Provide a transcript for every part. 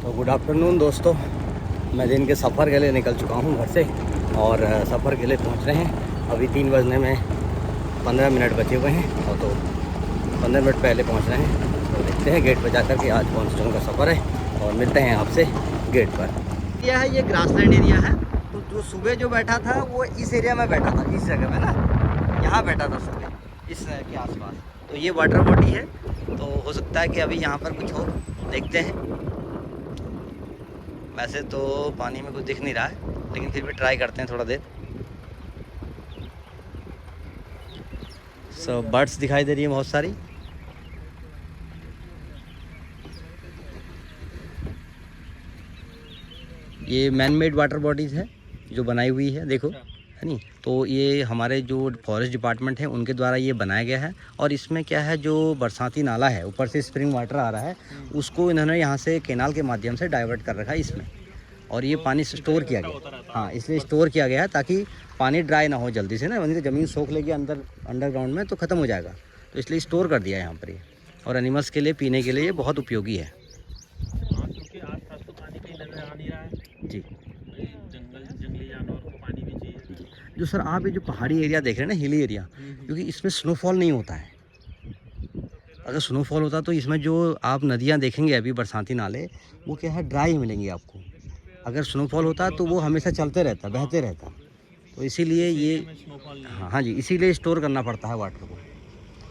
तो good afternoon दोस्तों, मैं दिन के सफ़र के लिए निकल चुका हूँ घर से और सफ़र के लिए पहुँच रहे हैं। अभी 3 बजने में 15 मिनट बचे हुए हैं और तो 15 मिनट पहले पहुँच रहे हैं। तो देखते हैं गेट पर जा कर के आज कौन सा का सफ़र है और मिलते हैं आपसे गेट पर। यह है, ये ग्रासलैंड एरिया है। तो जो सुबह जो बैठा था वो इस एरिया में बैठा था, इस जगह में ना, यहाँ बैठा था सुबह इस के आसपास। तो ये वाटर बॉडी है, तो हो सकता है कि अभी यहाँ पर कुछ हो, देखते हैं। वैसे तो पानी में कुछ दिख नहीं रहा है, लेकिन फिर भी ट्राई करते हैं थोड़ा देर। बर्ड्स दिखाई दे रही है बहुत सारी। ये मैन मेड वाटर बॉडीज़ है जो बनाई हुई है, देखो है नहीं। तो ये हमारे जो फॉरेस्ट डिपार्टमेंट है उनके द्वारा ये बनाया गया है। और इसमें क्या है, जो बरसाती नाला है, ऊपर से स्प्रिंग वाटर आ रहा है, उसको इन्होंने यहाँ से केनाल के माध्यम से डाइवर्ट कर रखा है इसमें। और ये पानी स्टोर किया गया, हाँ, इसलिए स्टोर किया गया है ताकि पानी ड्राई ना हो जल्दी से ना, वहीं ज़मीन सोख लेगी अंडरग्राउंड में तो ख़त्म हो जाएगा। तो इसलिए स्टोर कर दिया है यहाँ पर ये। और एनिमल्स के लिए पीने के लिए ये बहुत उपयोगी है। क्योंकि आसपास तो पानी कहीं नजर आ नहीं रहा है जी, जंगली जानवर को पानी भी चाहिए। जो सर आप ये जो पहाड़ी एरिया देख रहे हैं ना, हिली एरिया, क्योंकि इसमें स्नोफॉल नहीं होता है। अगर स्नोफॉल होता तो इसमें जो आप नदियाँ देखेंगे अभी बरसाती नाले, वो क्या है, ड्राई मिलेंगे आपको। अगर स्नोफॉल होता तो वो हमेशा चलते रहता, बहते रहता। तो इसीलिए ये, हाँ जी, इसीलिए स्टोर करना पड़ता है वाटर को।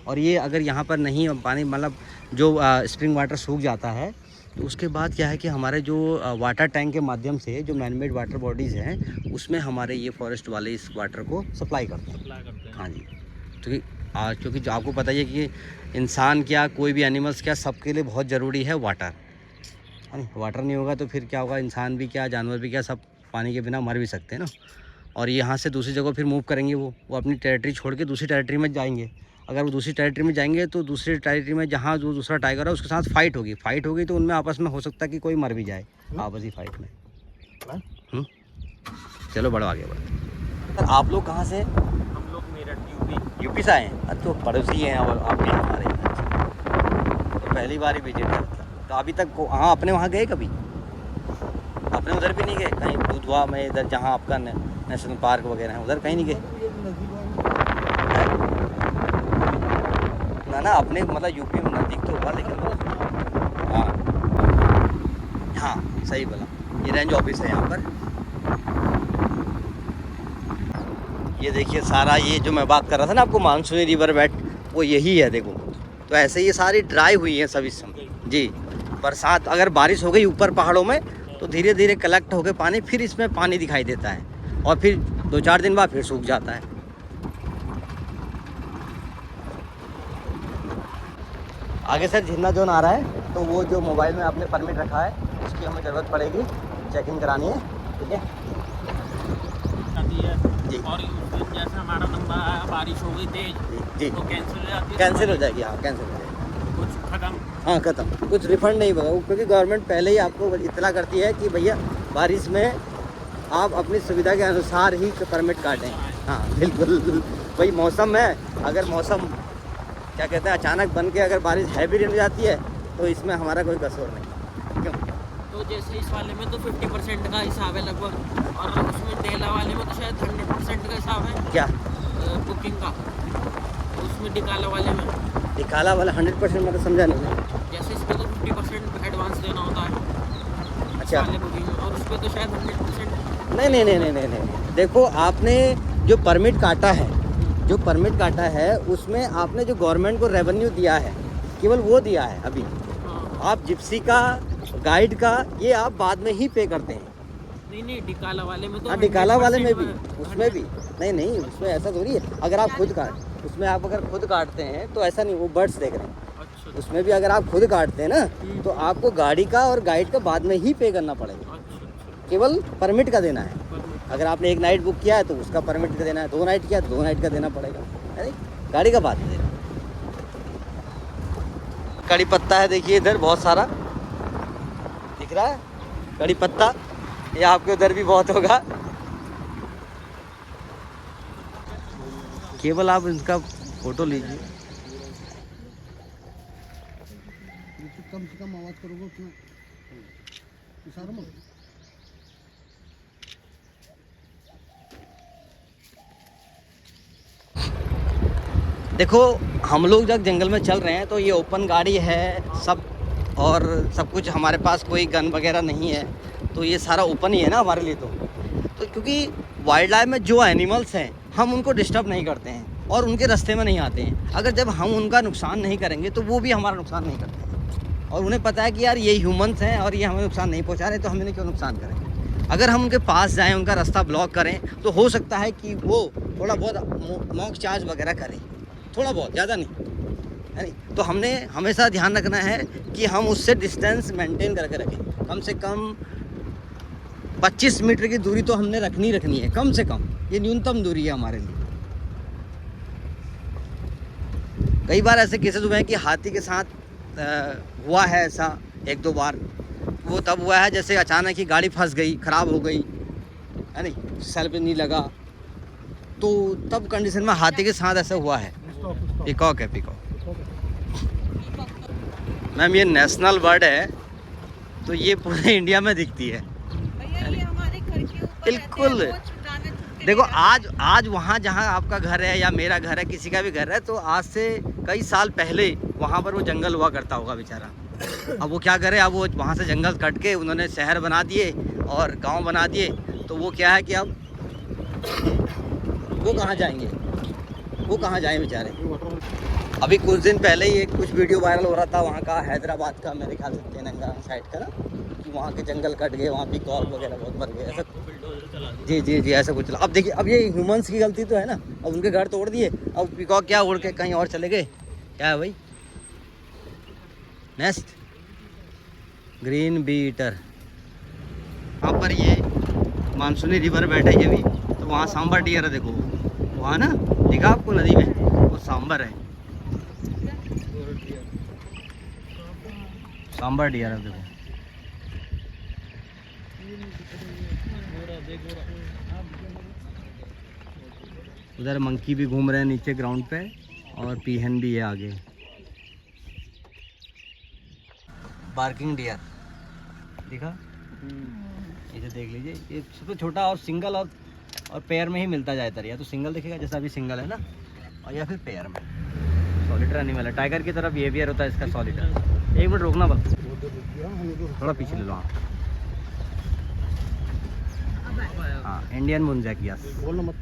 और ये अगर यहाँ पर नहीं पानी, मतलब जो स्प्रिंग वाटर सूख जाता है, तो उसके बाद क्या है कि हमारे जो वाटर टैंक के माध्यम से जो मैनमेड वाटर बॉडीज़ हैं, उसमें हमारे ये फॉरेस्ट वाले इस वाटर को सप्लाई करते हैं। हाँ जी, क्योंकि जो आपको पता ही है कि इंसान क्या, कोई भी एनिमल्स क्या, सबके लिए बहुत ज़रूरी है वाटर। है ना, वाटर नहीं होगा तो फिर क्या होगा, इंसान भी क्या, जानवर भी क्या, सब पानी के बिना मर भी सकते हैं ना। और यहाँ से दूसरी जगह फिर मूव करेंगे, वो अपनी टेरिटरी छोड़ के दूसरी टेरिटरी में जाएंगे। अगर वो दूसरी टेरिटरी में जाएंगे तो दूसरी टेरिटरी में जहाँ जो दूसरा टाइगर है उसके साथ फाइट होगी तो उनमें आपस में हो सकता है कि कोई मर भी जाए आपसी फाइट में। चलो बढ़ो आगे बढ़ो। सर आप लोग कहाँ से? हम लोग मेरठ यूपी से आए हैं। अरे तो पड़ोसी हैं और आप भी हमारे। तो पहली बार ही विजिट है, तो अभी तक हाँ अपने वहाँ गए कभी? अपने उधर भी नहीं गए कहीं, दुधवा में इधर जहाँ आपका नेशनल पार्क वगैरह है, उधर कहीं नहीं गए? ना अपने मतलब यूपी में नज़दीक तो होगा, लेकिन हाँ हाँ सही बोला। ये रेंज ऑफिस है यहाँ पर। ये देखिए सारा, ये जो मैं बात कर रहा था ना आपको, मानसूनी रिवर बेड, वो यही है देखो। तो ऐसे ये सारी ड्राई हुई है सब इस समय जी। बरसात अगर बारिश हो गई ऊपर पहाड़ों में तो धीरे धीरे कलेक्ट होकर पानी फिर इसमें पानी दिखाई देता है और फिर 2-4 दिन बाद फिर सूख जाता है। आगे सर झरना जोन आ रहा है, तो वो जो मोबाइल में आपने परमिट रखा है उसकी हमें ज़रूरत पड़ेगी, चेकिंग करानी है, ठीक है जी। और जैसे हमारा नंबर आया, बारिश हो गई तेज जी, तो कैंसिल हो जाती है। कैंसिल हो जाएगी, हाँ कैंसिल हो जाएगी, कुछ खत्म। हाँ खत्म, कुछ रिफंड नहीं होगा, क्योंकि गवर्नमेंट पहले ही आपको इतला करती है कि भैया बारिश में आप अपनी सुविधा के अनुसार ही परमिट काटें। हाँ बिल्कुल, वही मौसम है, अगर मौसम क्या कहते हैं अचानक बन के अगर बारिश हैवी हो जाती है तो इसमें हमारा कोई कसूर नहीं। क्यों? तो जैसे इस वाले में तो 50% का हिसाब है लगभग, और उसमें डेला वाले में तो शायद 100% का हिसाब है। क्या बुकिंग का? उसमें डिकाला वाले में, निकाला वाला 100% मतलब समझा नहीं। जैसे इस पर तो 50% एडवांस देना होता है अच्छा, वाले बुकिंग, और उस पर तो शायद 100%। नहीं, देखो आपने जो परमिट काटा है उसमें आपने जो गवर्नमेंट को रेवेन्यू दिया है केवल वो दिया है अभी। आप जिप्सी का, गाइड का, ये आप बाद में ही पे करते हैं। नहीं डिकाला वाले में तो, हाँ डिकाला वाले में भी, उसमें भी नहीं, उसमें ऐसा थोड़ी है। अगर आप खुद उसमें आप अगर खुद काटते हैं तो ऐसा नहीं, वो बर्ड्स देख रहे हैं। अच्छा। उसमें भी अगर आप खुद काटते हैं ना तो आपको गाड़ी का और गाइड का बाद में ही पे करना पड़ेगा। अच्छा। केवल परमिट का देना है। अगर आपने 1 नाइट बुक किया है तो उसका परमिट का देना है, 2 नाइट किया तो 2 नाइट का देना पड़ेगा, है गाड़ी का बाद में देना। कड़ी पत्ता है देखिए, इधर बहुत सारा दिख रहा है कड़ी पत्ता, ये आपके उधर भी बहुत होगा। केवल आप इनका फोटो लीजिए। कम से कम आवाज़ करोगे उतना। देखो, हम लोग जब जंगल में चल रहे हैं तो ये ओपन गाड़ी है सब, और सब कुछ हमारे पास कोई गन वगैरह नहीं है, तो ये सारा ओपन ही है ना हमारे लिए। तो क्योंकि वाइल्ड लाइफ में जो एनिमल्स हैं हम उनको डिस्टर्ब नहीं करते हैं और उनके रास्ते में नहीं आते हैं। अगर जब हम उनका नुकसान नहीं करेंगे तो वो भी हमारा नुकसान नहीं करते हैं, और उन्हें पता है कि यार ये ह्यूमंस हैं और ये हमें नुकसान नहीं पहुंचा रहे, तो हम इन्हें क्यों नुकसान करें। अगर हम उनके पास जाएं, उनका रास्ता ब्लॉक करें, तो हो सकता है कि वो थोड़ा बहुत मॉक चार्ज वगैरह करें, थोड़ा बहुत, ज़्यादा नहीं, है नहीं। तो हमने हमेशा ध्यान रखना है कि हम उससे डिस्टेंस मेंटेन करके रखें। कम से कम 25 मीटर की दूरी तो हमने रखनी है, कम से कम। ये न्यूनतम दूरी है हमारे लिए। कई बार ऐसे केसेस हुए हैं कि हाथी के साथ हुआ है ऐसा 1-2 बार। वो तब हुआ है जैसे अचानक ही गाड़ी फंस गई, ख़राब हो गई, है नहीं, सेल पे नहीं लगा, तो तब कंडीशन में हाथी के साथ ऐसा हुआ है। पीकॉक है, पीकॉक। मैम ये नेशनल बर्ड है, तो ये पूरे इंडिया में दिखती है। ये हमारे घर के ऊपर बिल्कुल। देखो, आज वहाँ जहाँ आपका घर है या मेरा घर है, किसी का भी घर है, तो आज से कई साल पहले वहाँ पर वो जंगल हुआ करता होगा बेचारा। अब वो क्या करे, अब वो वहाँ से जंगल कट के उन्होंने शहर बना दिए और गांव बना दिए, तो वो क्या है कि अब वो कहाँ जाएंगे, वो कहाँ जाएं बेचारे। अभी कुछ दिन पहले ही एक कुछ वीडियो वायरल हो रहा था वहाँ का, हैदराबाद का, मेरे ख्याल से तेलंगाना साइड का ना, कि वहाँ के जंगल कट गए, वहाँ पीकॉक वगैरह बहुत मर गए, ऐसा। जी ऐसा कुछ चला। अब देखिए, अब ये ह्यूमंस की गलती तो है ना, अब उनके घर तोड़ दिए, अब पीकॉक क्या उड़ के कहीं और चले गए। क्या है भाई, नेस्ट ग्रीन बी ईटर। वहाँ पर ये मानसूनी रिवर बैठे ये भी, तो वहाँ सांबर डियर है, देखो वहाँ ना, दिखा आपको नदी में, वो सांबर है, सांबर डियर है, देखो। उधर मंकी भी घूम रहे हैं नीचे ग्राउंड पे, और पीहन भी है आगे। बार्किंग डियर दिखा, इसे देख लीजिए, ये सबसे छोटा और सिंगल और पेयर में ही मिलता जाता है। या तो सिंगल दिखेगा, जैसा अभी सिंगल है ना, और या फिर पेयर में। सॉलिटर एनिमल है, टाइगर की तरह बिहेवियर होता है इसका सॉलिटर। 1 मिनट रोकना बस, थोड़ा पीछे ले लो। हाँ, इंडियन मुंजाकियास। बोलना मत।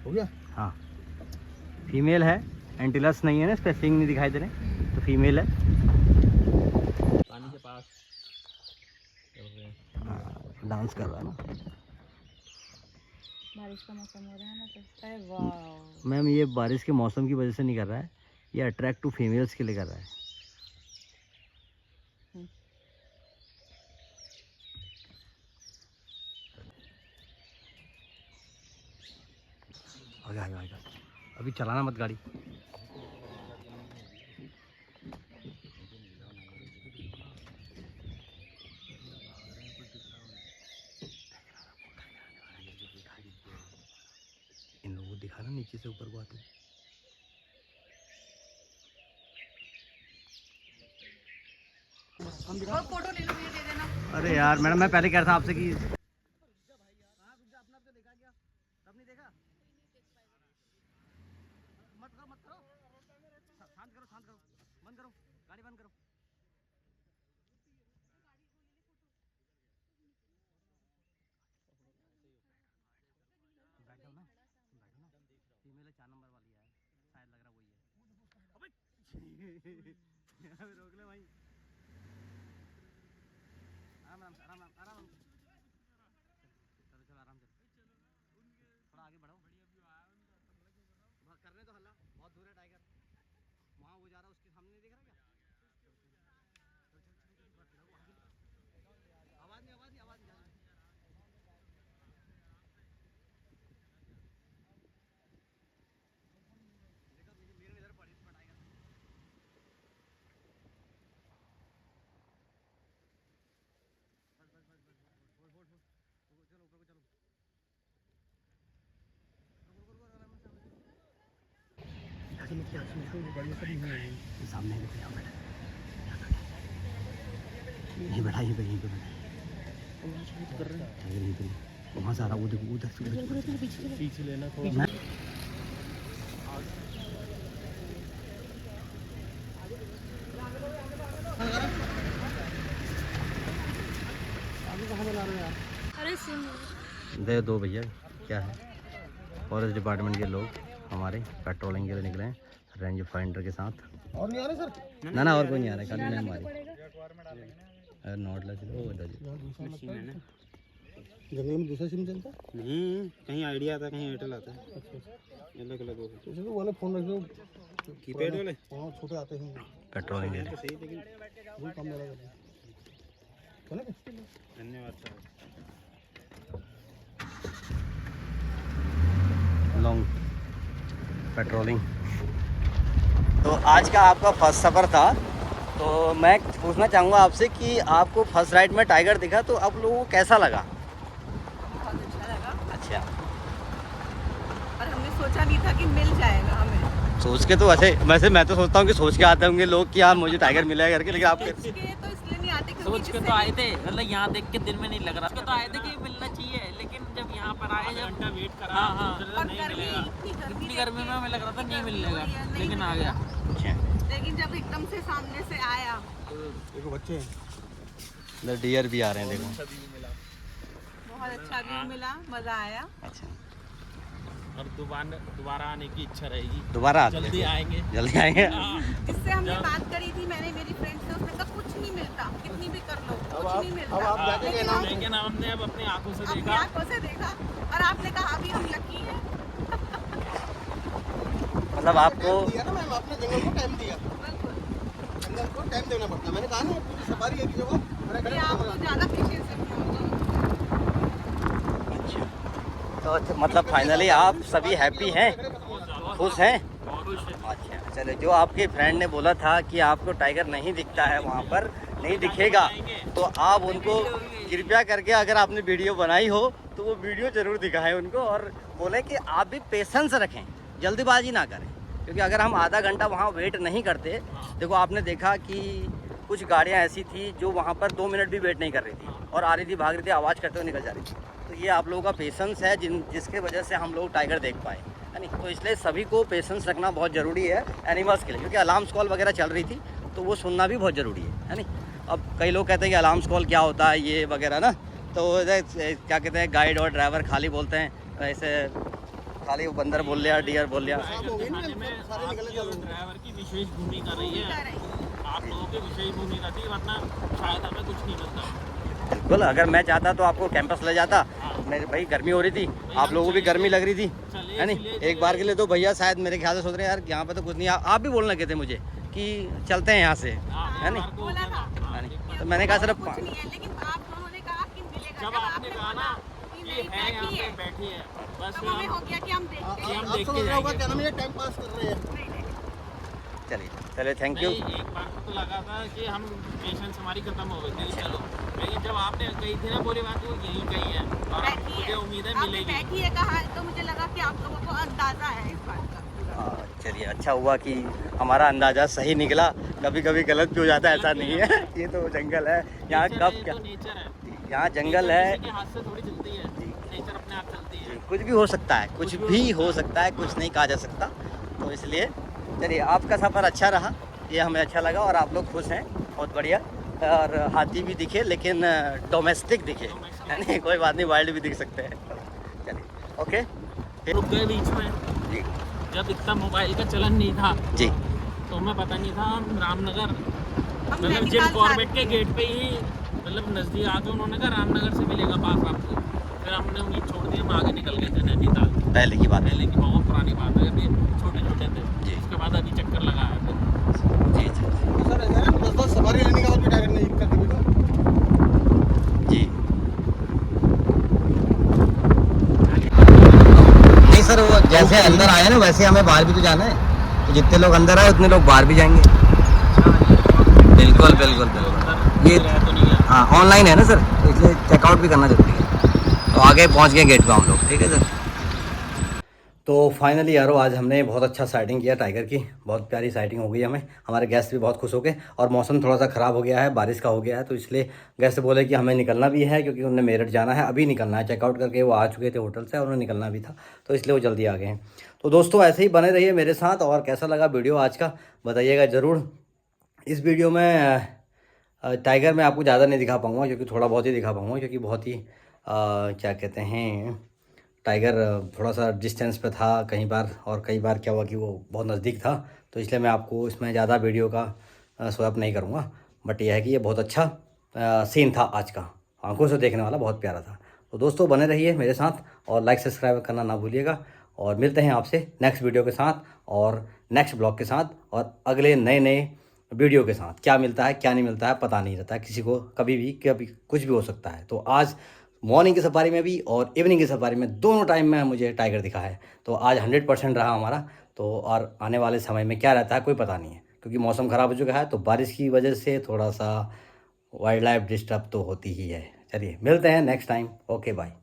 हो गया? हाँ, फीमेल है, एंटीलस नहीं है ना, इस पे सिंग नहीं दिखाई दे रहे, तो फीमेल है। पानी के पास डांस कर रहा है ना। बारिश का मौसम हो रहा है ना, तो अरे वाह। मैम ये बारिश के मौसम की वजह से नहीं कर रहा है, ये अट्रैक्ट टू फीमेल्स के लिए कर रहा है। आगे अभी चलाना मत गाड़ी। इन लोगों को दिखाना नीचे से ऊपर को आते। फोटो ले लो, मुझे दे देना। अरे यार मैडम, मैं पहले कह रहा था आपसे कि फीमेल 4 नंबर वाली है, शायद लग रहा वही है। अबे रोक ले भाई, आराम आराम आराम आराम। चलो चलो आराम, चलो थोड़ा आगे बढ़ो। करने तो हल्ला, बहुत दूर है टाइगर, वहाँ वो जा रहा है, उसके सामने नहीं दिख रहा क्या? आवाज़ नहीं, आवाज़ नहीं, आवाज़ नहीं। देखो मेरे इधर पड़ी टाइगर। सामने नहीं बैठा, यहीं पे बैठा, वहाँ से आ रहा, वो देखो उधर से पीछे लेना थोड़ा। दे दो भैया, क्या है, फॉरेस्ट डिपार्टमेंट के लोग हमारे पेट्रोलिंग के लिए निकले हैं रेंज फाइंडर के साथ। और नहीं आ रहे सर? ना और कोई नहीं आ रहा है, खाली मैं हमारी नोट लग जंगल में दूसरा सिम चलता नहीं, कहीं आइडिया आता है, कहीं एयरटेल आता है, अलग अलग हो तो वो वाले फोन रख दो, कीपैड वाले। हाँ छोटे आते हैं पेट्रोलिंग के लिए। सही, लेकिन वो काम मेरा करना है। धन्यवाद सर। Long patrolling. तो आज का आपका फर्स्ट सफ़र था, तो मैं पूछना चाहूँगा आपसे कि आपको फर्स्ट राइड में टाइगर दिखा तो आप लोगों को कैसा लगा? बहुत अच्छा लगा। अच्छा, और हमने सोचा नहीं था कि मिल जाएगा हमें। सोच के तो वैसे मैं तो सोचता हूँ कि सोच के आते होंगे लोग कि हाँ मुझे टाइगर मिलेगा करके, लेकिन आपके सोच के तो इसलिए नहीं आते क्योंकि सोच के जिससे तो आए थे, मतलब यहाँ देख के दिल में नहीं लग रहा, तो आए थे कि मिलना चाहिए, लेकिन जब यहाँ पर आए, जब घंटा वेट करा, हाँ हाँ, और गर्मी इतनी गर्मी में हमें लग रहा था नहीं मिलेगा, लेकिन आ गया। लेकिन जब एकदम से सामने से आया, देखो बच्चे हैं, डियर भी आ रहे हैं, देखो। बहुत अच्छा व्यू मिला, मजा आया। अच्छा, और दोबारा आने की इच्छा रहेगी, दोबारा आते जल्दी हैं? आएंगे। जल्दी आएंगे। जिससे हमने बात करी थी, मैंने मेरी फ्रेंड से, उसने कहा कुछ नहीं मिलता, कितनी भी कर लो कुछ नहीं मिलता। अब आप जाके लेकिन कहना, लेकिन हमने अब अपनी आंखों से अपनी देखा, आंखों से देखा और आपने कहा अभी हम लकी हैं। मतलब आपको दिया ना मैम, आपने जंगल को टाइम दिया, बिल्कुल, जंगल को टाइम देना पड़ता है। मैंने कहा ना पूरी सफारी है कि जब आप ये आपको ज़्यादा पेशेंस है। तो मतलब फाइनली आप सभी हैप्पी हैं, खुश हैं? अच्छा, चलो, जो आपके फ्रेंड ने बोला था कि आपको टाइगर नहीं दिखता है वहाँ पर, नहीं दिखेगा, तो आप उनको कृपया करके, अगर आपने वीडियो बनाई हो तो वो वीडियो ज़रूर दिखाएं उनको, और बोले कि आप भी पेशेंस रखें, जल्दीबाजी ना करें, क्योंकि अगर हम आधा घंटा वहाँ वेट नहीं करते, देखो आपने देखा कि कुछ गाड़ियाँ ऐसी थी जो वहाँ पर 2 मिनट भी वेट नहीं कर रही थी और आ रही थी, भाग रही थी, आवाज़ करते हुए निकल जा रही थी। तो ये आप लोगों का पेशेंस है जिसके वजह से हम लोग टाइगर देख पाए, है नहीं? तो इसलिए सभी को पेशेंस रखना बहुत ज़रूरी है एनिमल्स के लिए, क्योंकि अलार्म्स कॉल वगैरह चल रही थी तो वो सुनना भी बहुत ज़रूरी है नहीं? अब कई लोग कहते हैं कि अलार्म्स कॉल क्या होता है ये वगैरह ना, तो क्या कहते हैं, गाइड और ड्राइवर खाली बोलते हैं, ऐसे खाली वो बंदर बोल लिया, डियर बोल लिया। ड्राइवर की विशेष भूमिका रही है, आप लोगों की विशेष भूमिका थी, वरना शायद हमें कुछ नहीं मिलता। बिल्कुल, अगर मैं चाहता तो आपको कैंपस ले जाता, मेरे भाई गर्मी हो रही थी, आप लोगों को भी गर्मी लग रही थी, है नहीं? एक बार के लिए तो भैया शायद मेरे ख्याल से सोच रहे हैं यार यहाँ पे तो कुछ नहीं, आप भी बोलने लगे थे मुझे कि चलते हैं यहाँ से, है नहीं? बोला था है नहीं? तो मैंने कहा सिर्फ कुछ नहीं है, लेकिन आप लोगों ने कहा कि मिलेगा। जब आपने कहा ना कि कि नहीं है यहाँ बैठी पे है, बैठी है, बस तो हमें हो गया कि हम देखते हैं। हम आप देख समझ के रहे होगा जाएंगे। क्या नाम है, ये टाइम पास कर रहे हैं। नहीं, नहीं। चलिए थैंक यू। नहीं, एक बार तो लगा था कि हम पेशेंस हमारी खत्म हो गई थी, चलो, लेकिन जब आपने कही थी ना बोली बात, वो यही कही है और बैठी मुझे है, उम्मीद है आपने मिलेगी। बैठी है कहा, तो मुझे लगा कि आप लोगों को अंदाजा है इस बात का। चलिए, अच्छा हुआ कि हमारा अंदाज़ा सही निकला, कभी कभी गलत भी हो जाता है, ऐसा नहीं है। ये तो जंगल है यहाँ, कब क्या, नेचर है, यहाँ जंगल है, किसी के हाथ से थोड़ी चलती है, नेचर अपने आप चलती है। कुछ भी हो सकता है, कुछ भी हो सकता है, कुछ नहीं कहा जा सकता। तो इसलिए चलिए, आपका सफ़र अच्छा रहा, ये हमें अच्छा लगा और आप लोग खुश हैं, बहुत बढ़िया। और हाथी भी दिखे, लेकिन डोमेस्टिक दिखे, है नहीं? कोई बात नहीं, वाइल्ड भी दिख सकते हैं। चलिए, ओके रुक गए बीच में, जी जब इतना मोबाइल का चलन नहीं था जी। तो हमें पता नहीं था, हम रामनगर हम मतलब नैनीताल जिम जा कॉर्बेट रहे के गेट पे ही, मतलब नज़दीक आके उन्होंने कहा रामनगर से मिलेगा पास आपको, फिर हमने उम्मीद छोड़ दी, हम आगे निकल गए थे नैनीताल। पहले की बात है। पहले की बहुत पुरानी बात है, अभी छोटे छोटे थे, जी। उसके बाद अभी चक्कर लगाया था। जी जी सर ऐसा है ना, 10 सवारी लेने के बाद भी टाइगर नहीं दिखता कभी तो। जी। नहीं सर, वो जैसे अंदर आए ना वैसे हमें बाहर भी तो जाना है, तो जितने लोग अंदर आए उतने लोग बाहर भी जाएंगे। बिल्कुल बिल्कुल बिल्कुल। ये तो नहीं है, हाँ ऑनलाइन है ना सर, तो इसलिए चेकआउट भी करना जरूरी है। तो आगे पहुंच गए गेट पे हम लोग, ठीक है सर। तो फाइनली यारो आज हमने बहुत अच्छा साइटिंग किया टाइगर की, बहुत प्यारी साइटिंग हो गई हमें। हमारे गेस्ट भी बहुत खुश हो गए और मौसम थोड़ा सा ख़राब हो गया है, बारिश का हो गया है, तो इसलिए गेस्ट बोले कि हमें निकलना भी है क्योंकि उन्हें मेरठ जाना है, अभी निकलना है। चेकआउट करके वो आ चुके थे होटल से और उन्हें निकलना भी था, तो इसलिए वो जल्दी आ गए हैं। तो दोस्तों ऐसे ही बने रहिए मेरे साथ, और कैसा लगा वीडियो आज का बताइएगा ज़रूर। इस वीडियो में टाइगर मैं आपको ज़्यादा नहीं दिखा पाऊँगा क्योंकि थोड़ा बहुत ही दिखा पाऊँगा, क्योंकि बहुत ही क्या कहते हैं, टाइगर थोड़ा सा डिस्टेंस पे था कई बार, और कई बार क्या हुआ कि वो बहुत नज़दीक था, तो इसलिए मैं आपको इसमें ज़्यादा वीडियो का स्वैप नहीं करूँगा। बट यह है कि ये बहुत अच्छा सीन था आज का, आंखों से देखने वाला, बहुत प्यारा था। तो दोस्तों बने रहिए मेरे साथ और लाइक सब्सक्राइब करना ना भूलिएगा, और मिलते हैं आपसे नेक्स्ट वीडियो के साथ और नेक्स्ट ब्लॉग के साथ और अगले नए नए वीडियो के साथ। क्या मिलता है क्या नहीं मिलता है पता नहीं रहता है किसी को, कभी कुछ भी हो सकता है। तो आज मॉर्निंग की सफारी में भी और इवनिंग की सफारी में दोनों टाइम में मुझे टाइगर दिखा है, तो आज 100% रहा हमारा। तो और आने वाले समय में क्या रहता है कोई पता नहीं है, क्योंकि मौसम ख़राब हो चुका है, तो बारिश की वजह से थोड़ा सा वाइल्ड लाइफ डिस्टर्ब तो होती ही है। चलिए मिलते हैं नेक्स्ट टाइम, ओके बाय।